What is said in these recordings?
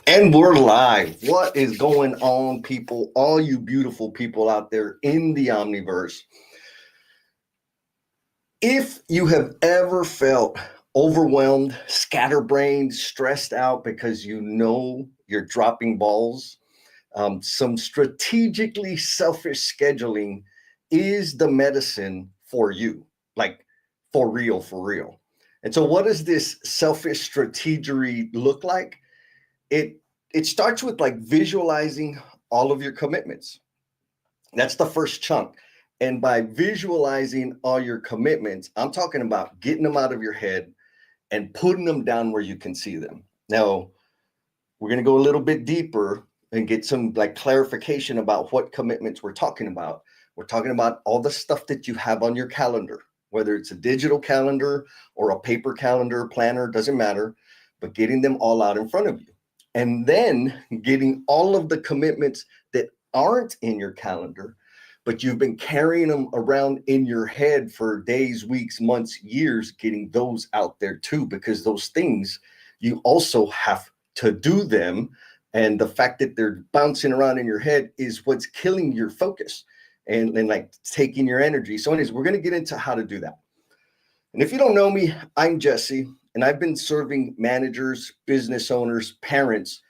And we're live. What is going on, people? All you beautiful people out there in the Omniverse. If you have ever felt overwhelmed, scatterbrained, stressed out because you know you're dropping balls, some strategically selfish scheduling is the medicine for you, like for real, for real. And so, what does this selfish strategery look like? It it starts with like visualizing all of your commitments. That's the first chunk. And by visualizing all your commitments, I'm talking about getting them out of your head and putting them down where you can see them. Now, we're going to go a little bit deeper and get some like clarification about what commitments we're talking about. We're talking about all the stuff that you have on your calendar, whether it's a digital calendar or a paper calendar, planner, doesn't matter, but getting them all out in front of you. And then getting all of the commitments that aren't in your calendar, but you've been carrying them around in your head for days, weeks, months, years, getting those out there too, because those things you also have to do them. And the fact that they're bouncing around in your head is what's killing your focus and like taking your energy. So anyways, we're going to get into how to do that. And if you don't know me, I'm Jesse, and I've been serving managers, business owners, parents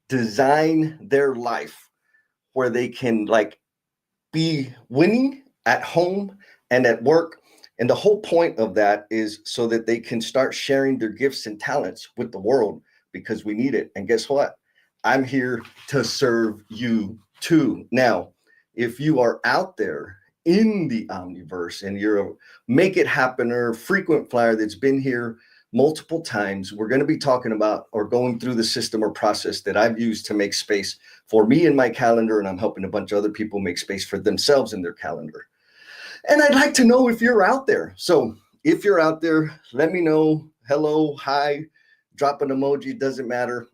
design their life where they can like be winning at home and at work. And the whole point of that is so that they can start sharing their gifts and talents with the world, because we need it. And guess what? I'm here to serve you too. Now, if you are out there in the Omniverse and you're a make it happener, frequent flyer that's been here multiple times, we're going to be talking about or going through the system or process that I've used to make space for me in my calendar. And I'm helping a bunch of other people make space for themselves in their calendar. And I'd like to know if you're out there. So if you're out there, let me know. Hello, hi, drop an emoji, doesn't matter.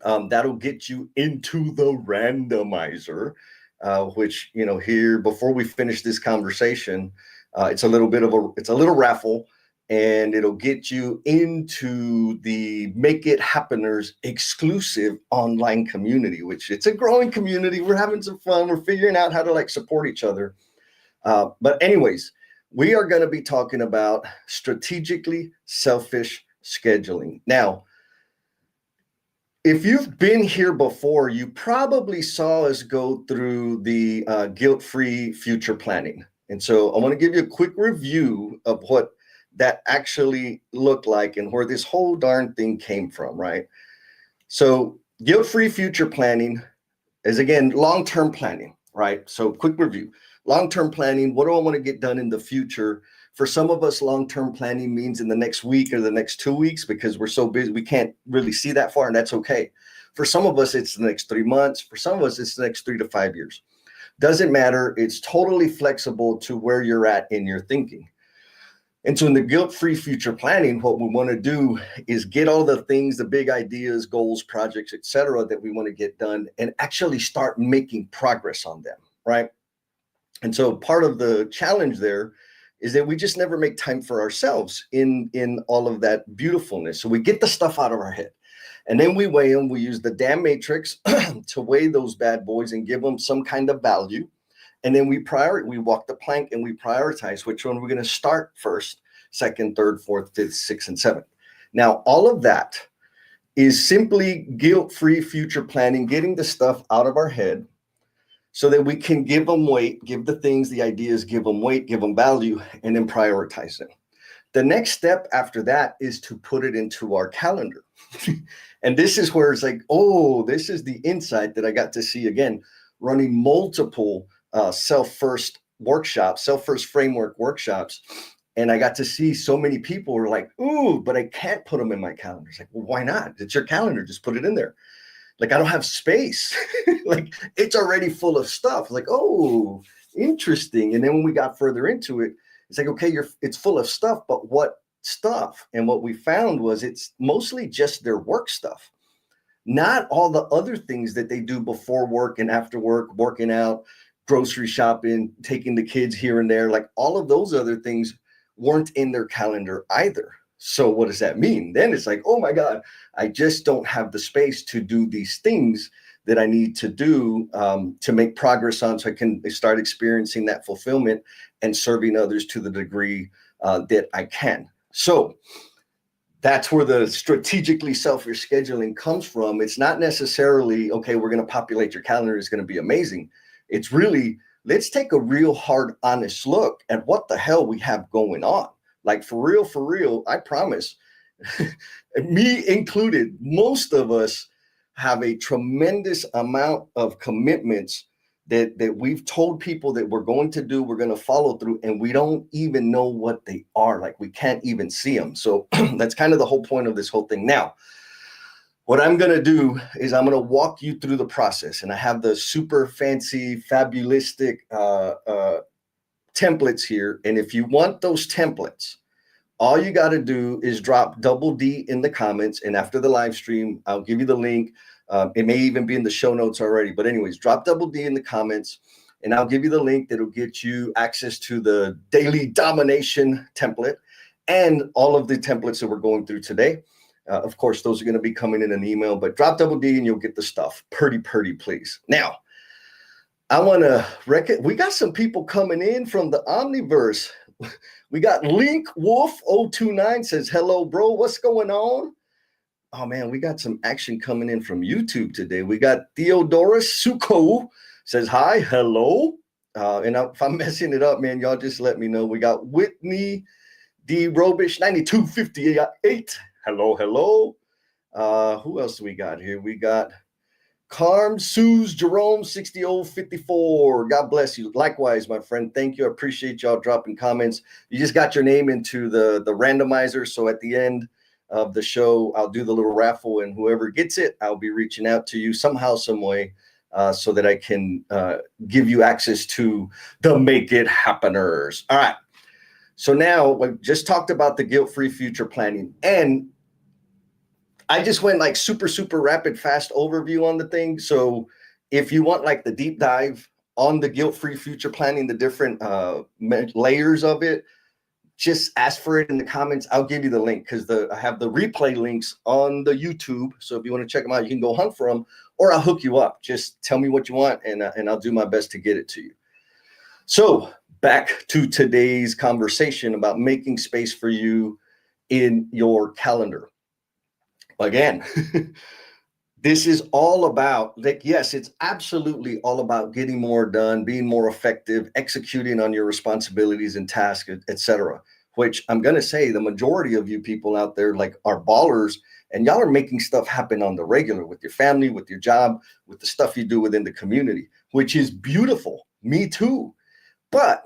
That'll get you into the randomizer, which, you know, here before we finish this conversation, it's a little raffle, and it'll get you into the Make It Happeners exclusive online community, which it's a growing community. We're having some fun. We're figuring out how to like support each other. But anyways, we are going to be talking about strategically selfish scheduling. Now, if you've been here before, you probably saw us go through the guilt-free future planning. And so I want to give you a quick review of what that actually looked like and where this whole darn thing came from, right? So guilt-free future planning is, again, long-term planning, right? So quick review. Long-term planning, what do I want to get done in the future? For some of us, long-term planning means in the next week or the next 2 weeks, because we're so busy, we can't really see that far, and that's okay. For some of us, it's the next 3 months. For some of us, it's the next 3 to 5 years. Doesn't matter. It's totally flexible to where you're at in your thinking. And so in the guilt-free future planning, what we want to do is get all the things, the big ideas, goals, projects, etc., that we want to get done and actually start making progress on them, right? And so part of the challenge there is that we just never make time for ourselves in all of that beautifulness. So we get the stuff out of our head, and then we weigh them. We use the damn matrix to weigh those bad boys and give them some kind of value. And then we walk the plank and we prioritize which one we're going to start first, second, third, fourth, fifth, sixth, and seventh. Now, all of that is simply guilt-free future planning, getting the stuff out of our head so that we can give them weight, give the things, the ideas, give them weight, give them value, and then prioritize them. The next step after that is to put it into our calendar. And this is where it's like, oh, this is the insight that I got to see, again, running multiple self-first workshops, self-first framework workshops. And I got to see so many people were like, ooh, but I can't put them in my calendar. It's like, well, why not? It's your calendar. Just put it in there. Like, I don't have space. Like, it's already full of stuff. Like, oh, interesting. And then when we got further into it, it's like, okay, it's full of stuff, but what stuff? And what we found was it's mostly just their work stuff, not all the other things that they do before work and after work, working out, grocery shopping, taking the kids here and there. Like, all of those other things weren't in their calendar either. So what does that mean? Then it's like, oh my God, I just don't have the space to do these things that I need to do to make progress on, so I can start experiencing that fulfillment and serving others to the degree that I can. So that's where the strategically selfish scheduling comes from. It's not necessarily, okay, we're going to populate your calendar, it's going to be amazing. It's really, let's take a real hard, honest look at what the hell we have going on. Like for real, I promise, me included, most of us have a tremendous amount of commitments that we've told people that we're going to do, we're going to follow through, and we don't even know what they are. Like we can't even see them. So that's kind of the whole point of this whole thing. Now, what I'm going to do is I'm going to walk you through the process, and I have the super fancy, fabulistic templates here. And if you want those templates, all you got to do is drop double D in the comments. And after the live stream, I'll give you the link. It may even be in the show notes already. But anyways, drop double D in the comments, and I'll give you the link that'll get you access to the daily domination template and all of the templates that we're going through today. Of course, those are going to be coming in an email, but drop double D and you'll get the stuff. Pretty, please. Now, I want to we got some people coming in from the Omniverse. We got Link Wolf 029 says, hello, bro. What's going on? Oh, man, we got some action coming in from YouTube today. We got Theodorus Suko says, hi, hello. And if I'm messing it up, man, y'all just let me know. We got Whitney D. Robish 9258. Hello. Who else do we got here? We got Carm Suze Jerome 6054. God bless you. Likewise, my friend. Thank you. I appreciate y'all dropping comments. You just got your name into the randomizer. So at the end of the show, I'll do the little raffle, and whoever gets it, I'll be reaching out to you somehow, some way, so that I can give you access to the Make It Happeners. All right. So now we just talked about the guilt-free future planning, and I just went like super rapid, fast overview on the thing. So if you want like the deep dive on the guilt-free future planning, the different layers of it, just ask for it in the comments. I'll give you the link, because I have the replay links on the YouTube. So if you want to check them out, you can go hunt for them, or I'll hook you up. Just tell me what you want, and I'll do my best to get it to you. So back to today's conversation about making space for you in your calendar. Again, this is all about, like, yes, it's absolutely all about getting more done, being more effective, executing on your responsibilities and tasks, etc. Which I'm going to say the majority of you people out there like are ballers, and y'all are making stuff happen on the regular with your family, with your job, with the stuff you do within the community, which is beautiful. Me too. But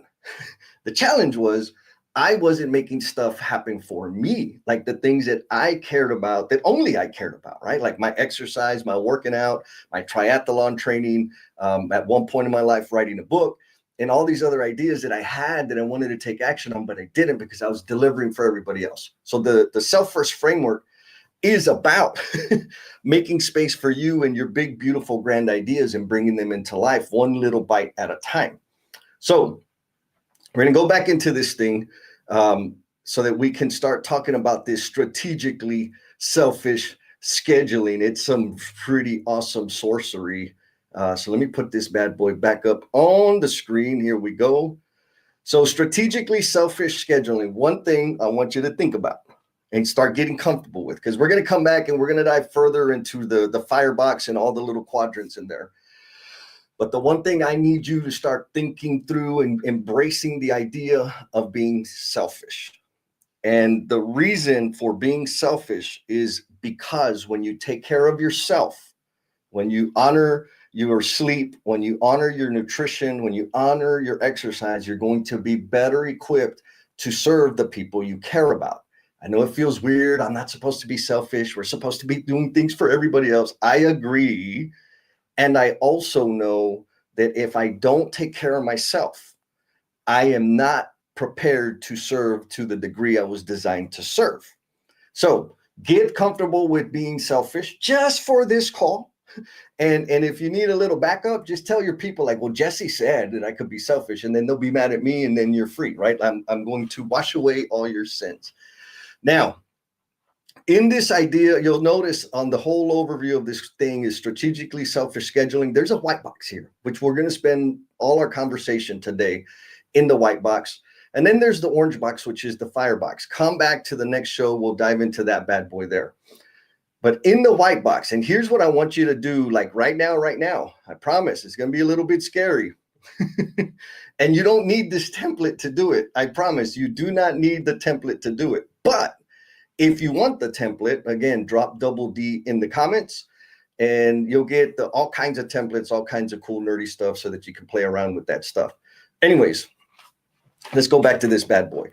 the challenge was, I wasn't making stuff happen for me, like the things that I cared about, that only I cared about, right? Like my exercise, my working out, my triathlon training, at one point in my life, writing a book, and all these other ideas that I had that I wanted to take action on, but I didn't because I was delivering for everybody else. So the self-first framework is about making space for you and your big, beautiful, grand ideas and bringing them into life one little bite at a time. So we're going to go back into this thing so that we can start talking about this strategically selfish scheduling. It's some pretty awesome sorcery. So let me put this bad boy back up on the screen. Here we go. So strategically selfish scheduling, one thing I want you to think about and start getting comfortable with, because we're going to come back and we're going to dive further into the firebox and all the little quadrants in there. But the one thing I need you to start thinking through and embracing the idea of being selfish. And the reason for being selfish is because when you take care of yourself, when you honor your sleep, when you honor your nutrition, when you honor your exercise, you're going to be better equipped to serve the people you care about. I know it feels weird. I'm not supposed to be selfish. We're supposed to be doing things for everybody else. I agree. And I also know that if I don't take care of myself, I am not prepared to serve to the degree I was designed to serve. So get comfortable with being selfish just for this call. And if you need a little backup, just tell your people like, well, Jesse said that I could be selfish, and then they'll be mad at me, and then you're free, right? I'm going to wash away all your sins. Now, In this idea, you'll notice on the whole overview of this thing is strategically selfish scheduling. There's a white box here, which we're going to spend all our conversation today in the white box. And then there's the orange box, which is the fire box. Come back to the next show. We'll dive into that bad boy there. But in the white box, and here's what I want you to do, like right now, I promise it's going to be a little bit scary. And you don't need this template to do it. I promise you do not need the template to do it. But if you want the template, again, drop double D in the comments and you'll get all kinds of templates, all kinds of cool nerdy stuff so that you can play around with that stuff. Anyways, let's go back to this bad boy.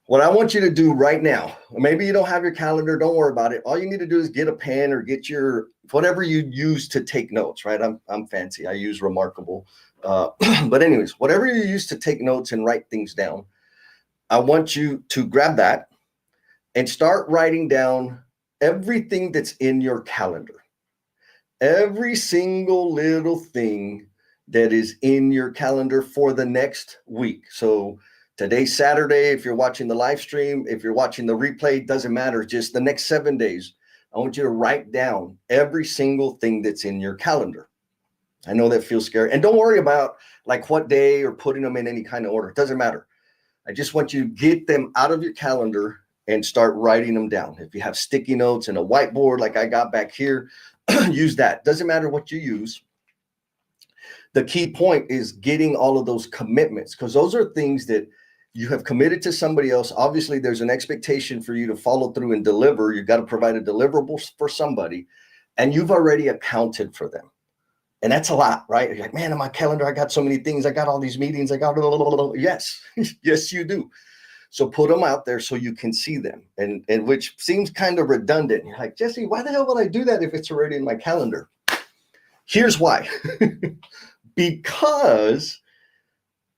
What I want you to do right now, maybe you don't have your calendar, don't worry about it. All you need to do is get a pen or get your, whatever you use to take notes, right? I'm fancy, I use Remarkable. But anyways, whatever you use to take notes and write things down, I want you to grab that and start writing down everything that's in your calendar. Every single little thing that is in your calendar for the next week. So today's Saturday, if you're watching the live stream, if you're watching the replay, doesn't matter, just the next 7 days. I want you to write down every single thing that's in your calendar. I know that feels scary. And don't worry about like what day or putting them in any kind of order. It doesn't matter. I just want you to get them out of your calendar and start writing them down. If you have sticky notes and a whiteboard like I got back here, use that. Doesn't matter what you use. The key point is getting all of those commitments, because those are things that you have committed to somebody else. Obviously, there's an expectation for you to follow through and deliver. You've got to provide a deliverable for somebody, and you've already accounted for them. And that's a lot, right? You're like, man, in my calendar, I got so many things. I got all these meetings. I got, yes, yes, you do. So put them out there so you can see them, and which seems kind of redundant. You're like, Jesse, why the hell would I do that if it's already in my calendar? Here's why. Because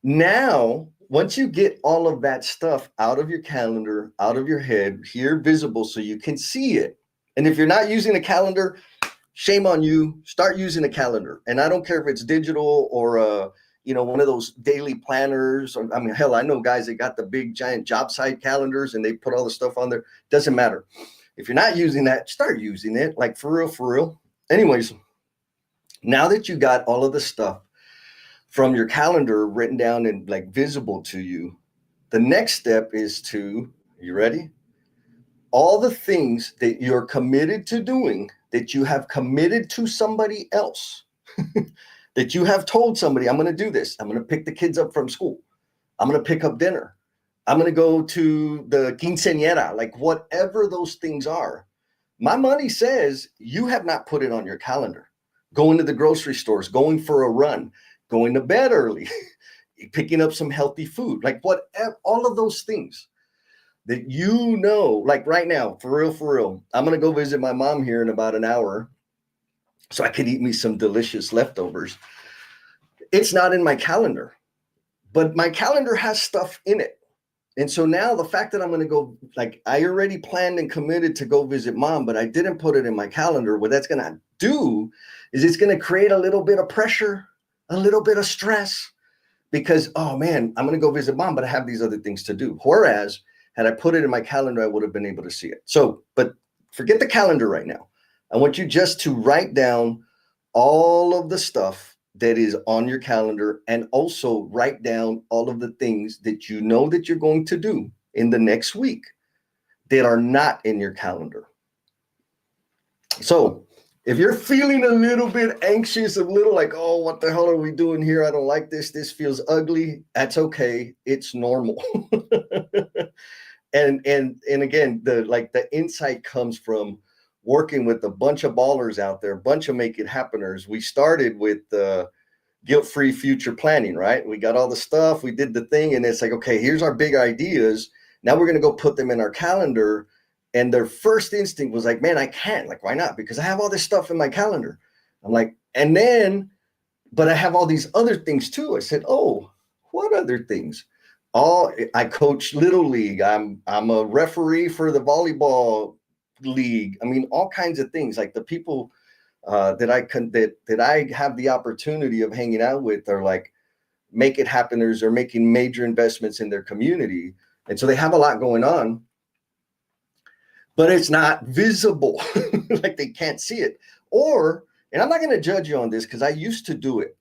now, once you get all of that stuff out of your calendar, out of your head, here visible so you can see it. And if you're not using a calendar, shame on you. Start using a calendar. And I don't care if it's digital or one of those daily planners. I mean, hell, I know guys that got the big giant job site calendars and they put all the stuff on there. Doesn't matter. If you're not using that, start using it. Like for real. Anyways, now that you got all of the stuff from your calendar written down and like visible to you, the next step is to, you ready? All the things that you're committed to doing, that you have committed to somebody else, that you have told somebody, I'm going to do this. I'm going to pick the kids up from school. I'm going to pick up dinner. I'm going to go to the quinceañera, like whatever those things are. My money says you have not put it on your calendar. Going to the grocery stores, going for a run, going to bed early, picking up some healthy food, like whatever, all of those things that like right now, for real, I'm going to go visit my mom here in about an hour so I could eat me some delicious leftovers. It's not in my calendar, but my calendar has stuff in it. And so now the fact that I'm going to go, like I already planned and committed to go visit mom, but I didn't put it in my calendar. What that's going to do is it's going to create a little bit of pressure, a little bit of stress, because, oh man, I'm going to go visit mom, but I have these other things to do. Whereas had I put it in my calendar, I would have been able to see it. So, but forget the calendar right now. I want you just to write down all of the stuff that is on your calendar, and also write down all of the things that you know that you're going to do in the next week that are not in your calendar. So if you're feeling a little bit anxious, a little like, oh, what the hell are we doing here? I don't like this. This feels ugly. That's okay. It's normal. And again, the insight comes from working with a bunch of ballers out there, a bunch of make it happeners. We started with guilt-free future planning, right? We got all the stuff, we did the thing, and it's like, okay, here's our big ideas. Now we're going to go put them in our calendar. And their first instinct was like, man, I can't. Like, why not? Because I have all this stuff in my calendar. I'm like, but I have all these other things too. I said, oh, what other things? I coach Little League. I'm a referee for the volleyball league. I mean, all kinds of things. Like the people that I have the opportunity of hanging out with are like make it happeners, or making major investments in their community. And so they have a lot going on. but it's not visible. Like they can't see it. Or, and I'm not going to judge you on this because I used to do it.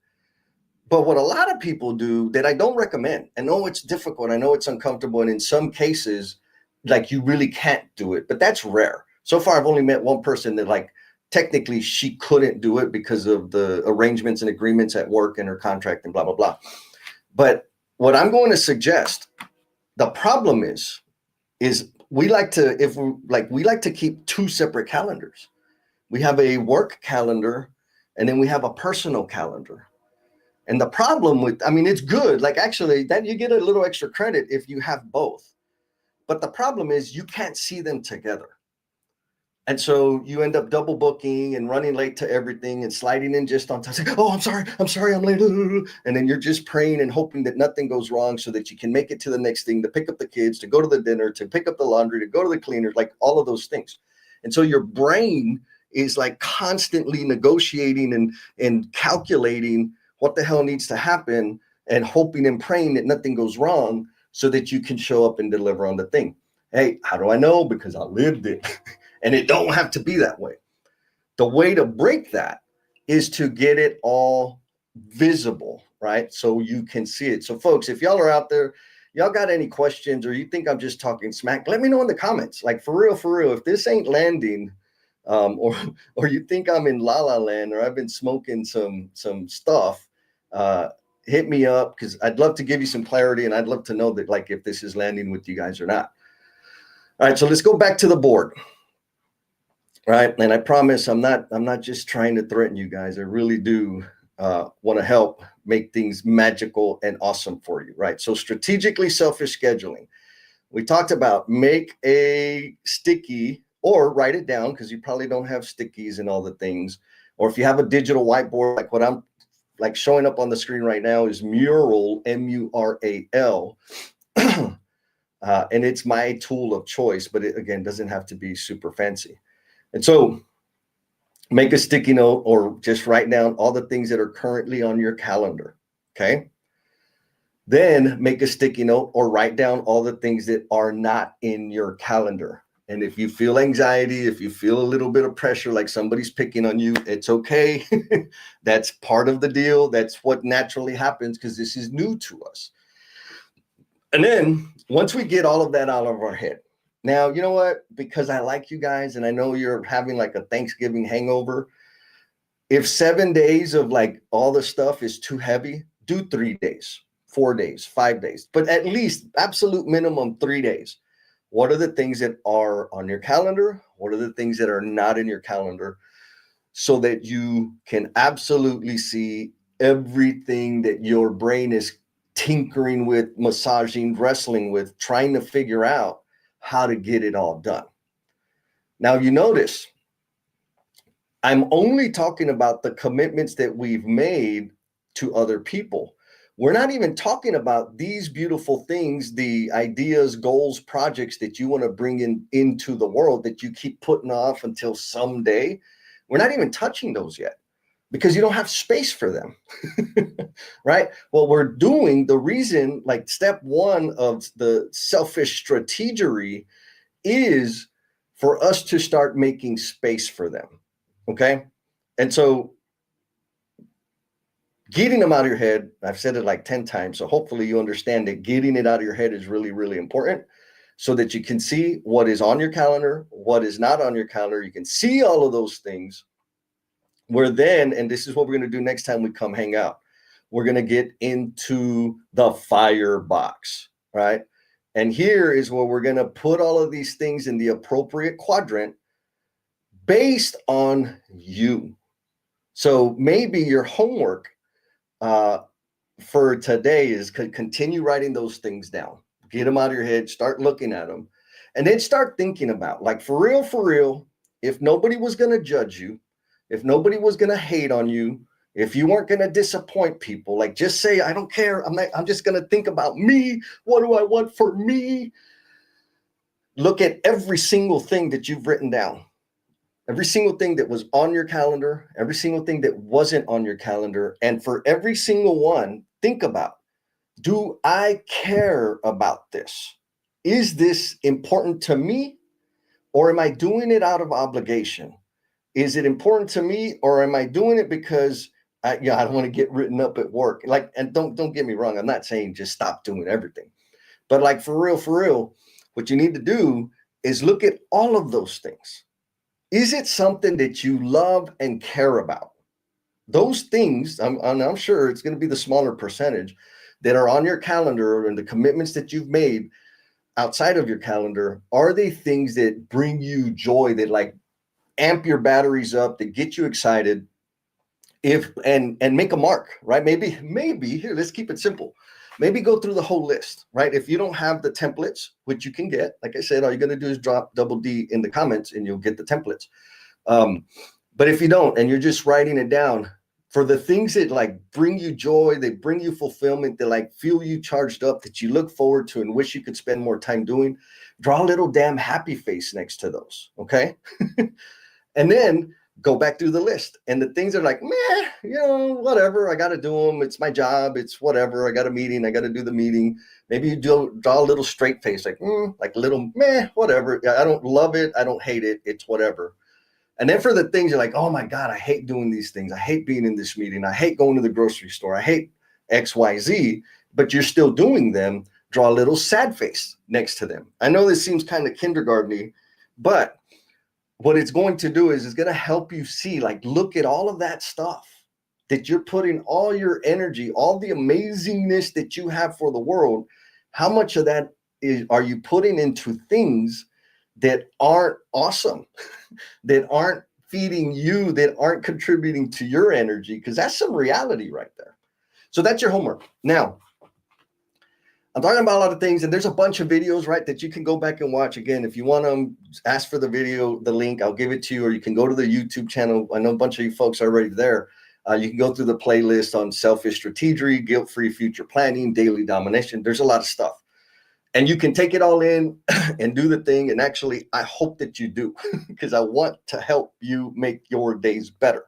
But what a lot of people do that I don't recommend, I know it's difficult, I know it's uncomfortable, and in some cases, like you really can't do it, but that's rare. So far, I've only met one person that like technically she couldn't do it because of the arrangements and agreements at work and her contract and blah, blah, blah. But what I'm going to suggest, the problem is we like to, if we like, we like to keep two separate calendars. We have a work calendar and then we have a personal calendar. And the problem with, I mean, it's good. Like actually that you get a little extra credit if you have both. But the problem is you can't see them together. And so you end up double booking and running late to everything and sliding in just on time. Like, oh, I'm sorry, I'm late. And then you're just praying and hoping that nothing goes wrong so that you can make it to the next thing, to pick up the kids, to go to the dinner, to pick up the laundry, to go to the cleaner, like all of those things. And so your brain is like constantly negotiating and calculating what the hell needs to happen and hoping and praying that nothing goes wrong so that you can show up and deliver on the thing. Hey, how do I know? Because I lived it. And it don't have to be that way. The way to break that is to get it all visible, right? So you can see it. So folks, if y'all are out there, y'all got any questions or you think I'm just talking smack, let me know in the comments. Like for real, if this ain't landing, or you think I'm in La La Land or I've been smoking some stuff, hit me up because I'd love to give you some clarity and I'd love to know that like if this is landing with you guys or not. All right, so let's go back to the board. Right. And I promise I'm not just trying to threaten you guys. I really do want to help make things magical and awesome for you. Right. So strategically selfish scheduling. We talked about make a sticky or write it down because you probably don't have stickies and all the things. Or if you have a digital whiteboard, like what I'm like showing up on the screen right now is Mural, Mural. And it's my tool of choice, but it again doesn't have to be super fancy. And so make a sticky note or just write down all the things that are currently on your calendar. Okay. Then make a sticky note or write down all the things that are not in your calendar. And if you feel anxiety, if you feel a little bit of pressure, like somebody's picking on you, it's okay. That's part of the deal. That's what naturally happens because this is new to us. And then once we get all of that out of our head, now, you know what? Because I like you guys and I know you're having like a Thanksgiving hangover. If 7 days of like all the stuff is too heavy, do 3 days, 4 days, 5 days, but at least absolute minimum 3 days. What are the things that are on your calendar? What are the things that are not in your calendar? So that you can absolutely see everything that your brain is tinkering with, massaging, wrestling with, trying to figure out how to get it all done. Now, you notice I'm only talking about the commitments that we've made to other people. We're not even talking about these beautiful things, the ideas, goals, projects that you want to bring into the world that you keep putting off until someday. We're not even touching those yet because you don't have space for them. Right? What we're doing, the reason, like step one of the selfish strategery is for us to start making space for them. Okay. And so getting them out of your head, I've said it like 10 times. So hopefully you understand that getting it out of your head is really, really important so that you can see what is on your calendar, what is not on your calendar. You can see all of those things. Where then, and this is what we're going to do next time we come hang out, we're going to get into the firebox, right? And here is where we're going to put all of these things in the appropriate quadrant based on you. So maybe your homework for today is continue writing those things down, get them out of your head, start looking at them, and then start thinking about like for real, if nobody was going to judge you, if nobody was going to hate on you, if you weren't going to disappoint people, like just say, I don't care. I'm just going to think about me. What do I want for me? Look at every single thing that you've written down, every single thing that was on your calendar, every single thing that wasn't on your calendar. And for every single one, think about, do I care about this? Is this important to me? Or am I doing it out of obligation? Is it important to me, or am I doing it because I don't want to get written up at work? Like, and don't get me wrong, I'm not saying just stop doing everything. But like for real, what you need to do is look at all of those things. Is it something that you love and care about? Those things, I'm sure it's going to be the smaller percentage that are on your calendar and the commitments that you've made outside of your calendar. Are they things that bring you joy, that like amp your batteries up, that get you excited? If and make a mark, right? Maybe here, let's keep it simple. Maybe go through the whole list, right? If you don't have the templates, which you can get, like I said, all you're going to do is drop double D in the comments and you'll get the templates. But if you don't, and you're just writing it down, for the things that like bring you joy, they bring you fulfillment, that like feel you charged up, that you look forward to and wish you could spend more time doing, draw a little damn happy face next to those. Okay. And then go back through the list, and the things are like, meh, whatever, I got to do them. It's my job. It's whatever. I got a meeting. I got to do the meeting. Maybe you draw a little straight face, like a little meh, whatever. I don't love it. I don't hate it. It's whatever. And then for the things you're like, oh my God, I hate doing these things. I hate being in this meeting. I hate going to the grocery store. I hate XYZ, but you're still doing them. Draw a little sad face next to them. I know this seems kind of kindergarten-y, but what it's going to do is it's going to help you see, like, look at all of that stuff that you're putting all your energy, all the amazingness that you have for the world. How much of that are you putting into things that aren't awesome, that aren't feeding you, that aren't contributing to your energy? Because that's some reality right there. So that's your homework. Now, I'm talking about a lot of things, and there's a bunch of videos, right, that you can go back and watch. Again, if you want to ask for the video, the link, I'll give it to you, or you can go to the YouTube channel. I know a bunch of you folks are already there. You can go through the playlist on selfish strategy, guilt-free future planning, daily domination. There's a lot of stuff. And you can take it all in and do the thing. And actually, I hope that you do, because I want to help you make your days better.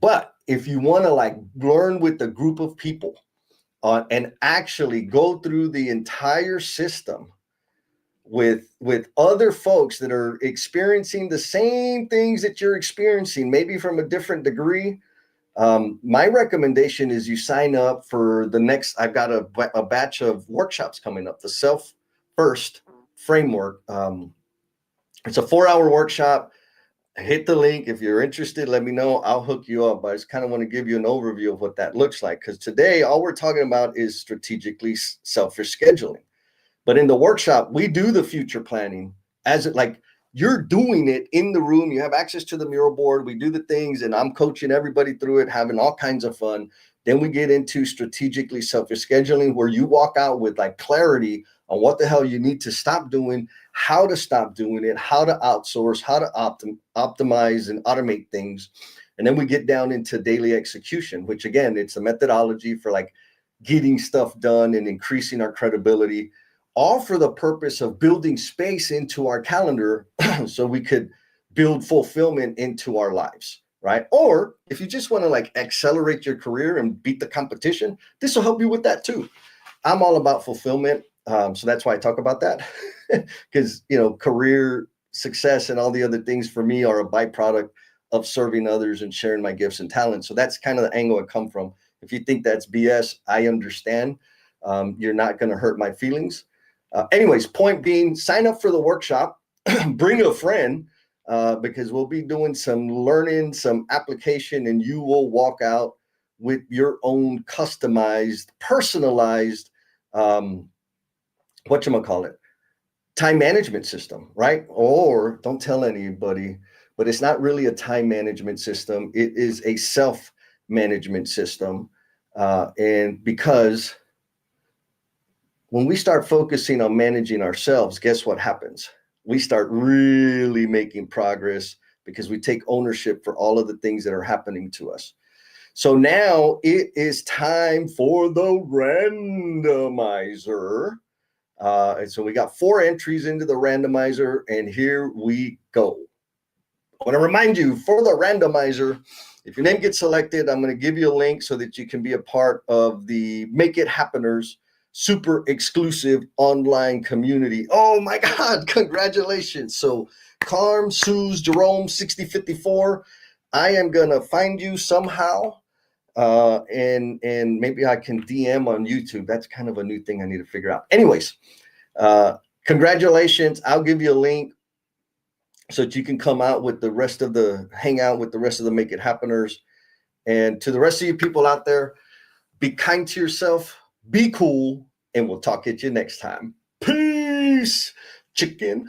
But if you want to like learn with a group of people, and actually go through the entire system with other folks that are experiencing the same things that you're experiencing, maybe from a different degree, my recommendation is you sign up for the next. I've got a batch of workshops coming up, the Self First Framework. It's a 4-hour workshop. Hit the link. If you're interested, let me know. I'll hook you up. But I just kind of want to give you an overview of what that looks like, because today all we're talking about is strategically selfish scheduling. But in the workshop, we do the future planning as it, like, you're doing it in the room. You have access to the mural board. We do the things, and I'm coaching everybody through it, having all kinds of fun. Then we get into strategically selfish scheduling, where you walk out with like clarity on what the hell you need to stop doing, how to stop doing it, how to outsource, how to optimize and automate things. And then we get down into daily execution, which again, it's a methodology for like getting stuff done and increasing our credibility, all for the purpose of building space into our calendar so we could build fulfillment into our lives, right? Or if you just want to like accelerate your career and beat the competition, this will help you with that too. I'm all about fulfillment. So that's why I talk about that, because, career success and all the other things for me are a byproduct of serving others and sharing my gifts and talents. So that's kind of the angle I come from. If you think that's BS, I understand. You're not going to hurt my feelings. Anyways, point being, sign up for the workshop, bring a friend, because we'll be doing some learning, some application, and you will walk out with your own customized, personalized, time management system, right? Or don't tell anybody, but it's not really a time management system. It is a self-management system. And because when we start focusing on managing ourselves, guess what happens? We start really making progress, because we take ownership for all of the things that are happening to us. So now it is time for the randomizer. And so we got 4 entries into the randomizer, and here we go. I want to remind you, for the randomizer, if your name gets selected, I'm going to give you a link so that you can be a part of the Make It Happeners super exclusive online community. Oh my God, congratulations. So Carm, Suze, Jerome, 6054, I am gonna find you somehow. And maybe I can DM on YouTube. That's kind of a new thing I need to figure out. Anyways, congratulations. I'll give you a link so that you can come out with the rest of the, hang out with the rest of the Make It Happeners. And to the rest of you people out there, be kind to yourself, be cool, and we'll talk at you next time. Peace, chicken.